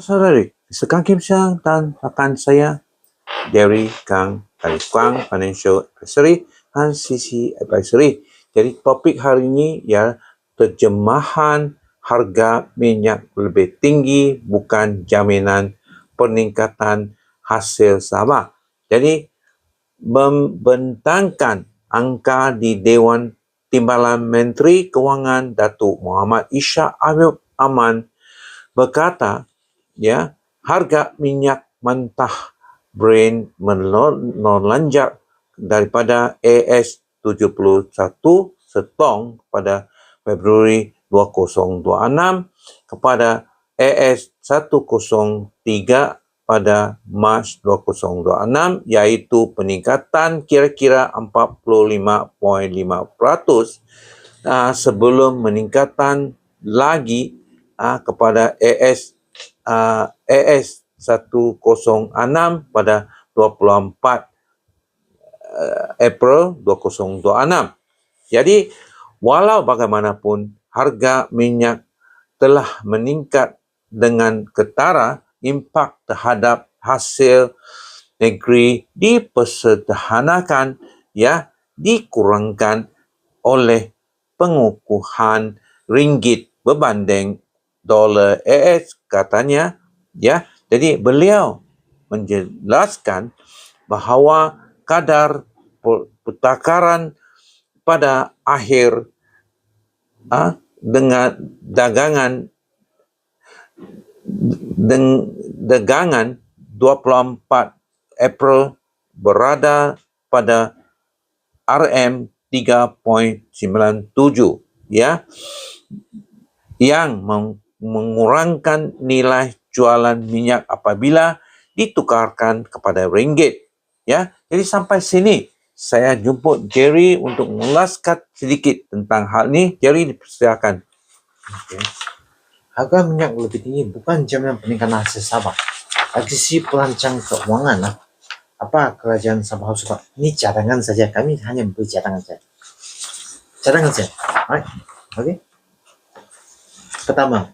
Saudari, sekarang Kim Siang dan rakan saya, Jerry Kang dari Kuang Financial Advisory dan CC Advisory. Jadi topik hari ini ialah terjemahan harga minyak lebih tinggi bukan jaminan peningkatan hasil saham. Jadi membentangkan angka di Dewan Timbalan Menteri Kewangan Datuk Muhammad Ishak Ayub Aman berkata, ya, harga minyak mentah Brent melonjak daripada AS71 setong pada Februari 2026 kepada AS103 pada Mac 2026, iaitu peningkatan kira-kira 45.5% sebelum meningkatan lagi kepada AS106 pada 24 April 2026. Jadi, walau bagaimanapun, harga minyak telah meningkat dengan ketara, impak terhadap hasil negeri dipersederhanakan, ya, dikurangkan oleh pengukuhan ringgit berbanding dolar AS, katanya, ya. Jadi beliau menjelaskan bahawa kadar pertukaran pada akhir dengan dagangan 24 April berada pada RM3.97, ya, yang mengurangkan nilai jualan minyak apabila ditukarkan kepada ringgit, ya. Jadi sampai sini saya jemput Jerry untuk mengulaskan sedikit tentang hal ini. Jerry, dipersilakan. Okay. Harga minyak lebih tinggi bukan jaminan peningkatan hasil Sabah. Dari sisi perancang keuangan, apa kerajaan Sabah harus buat? Ini cadangan saja. Kami hanya beri cadangan saja. Cadangan saja. Alright. Okay. Pertama,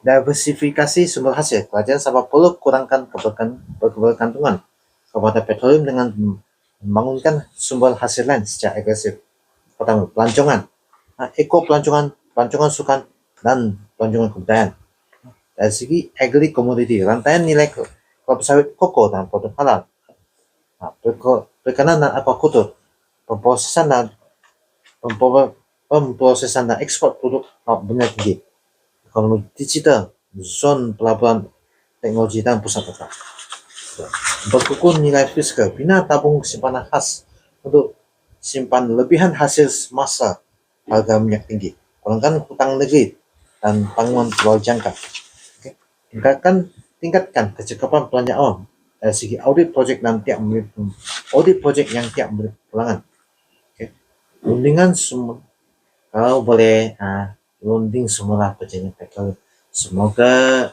diversifikasi sumber hasil. Kerajaan Sabah perlu kurangkan kebergantungan kepada petroleum dengan membangunkan sumber hasil lain secara agresif. Pertama, pelancongan. Pelancongan sukan dan pelancongan kebudayaan. Dari segi agri komoditi, rantaian nilai kelapa sawit, koko dan produk halal. Perikanan dan aquaculture, pemprosesan dan ekspor produk bernilai tinggi. Ekonomi digital, zon pelaburan teknologi dan pusat kota. Berkukuh nilai fiskal, bina tabung simpanan khas untuk simpan lebihan hasil semasa harga minyak tinggi. Kurangkan hutang negeri dan tanggungan luar jangka. Okay. Tingkatkan kecekapan pelanjaan dari segi audit projek yang tiap memberi pulangan. Okay. Rundingan semua, kalau boleh runding semula perjanjian petrol. Semoga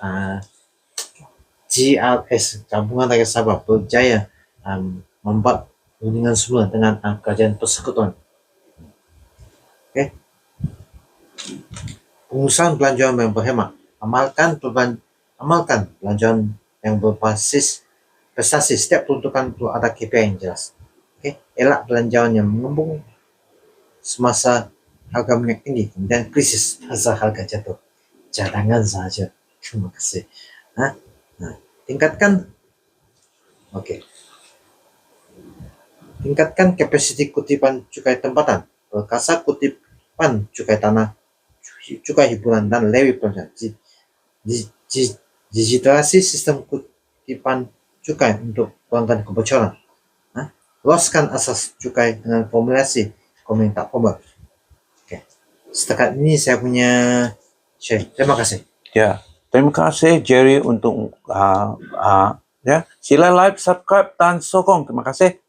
GRS, Gabungan Rakyat Sabah, berjaya membuat rundingan semula dengan kerajaan persekutuan. Okay. Pengusahaan belanjaan yang berhemat. Amalkan belanjaan yang berbasis prestasi. Setiap peruntukan perlu ada KPI yang jelas. Okay. Elak belanjaan yang mengembung semasa harga minyak tinggi, kemudian krisis masa harga jatuh. Cadangan saja. Terima kasih. Tingkatkan kapasiti kutipan cukai tempatan, perkasa kutipan cukai tanah, cukai hiburan dan levy pajak. Digitalisasi sistem kutipan cukai untuk kurangkan kebocoran. Luaskan asas cukai dengan formulasi komen tak formal. Okay. Setakat ini saya punya share. Terima kasih. Ya, terima kasih Jerry untuk ya, sila like, subscribe dan sokong. Terima kasih.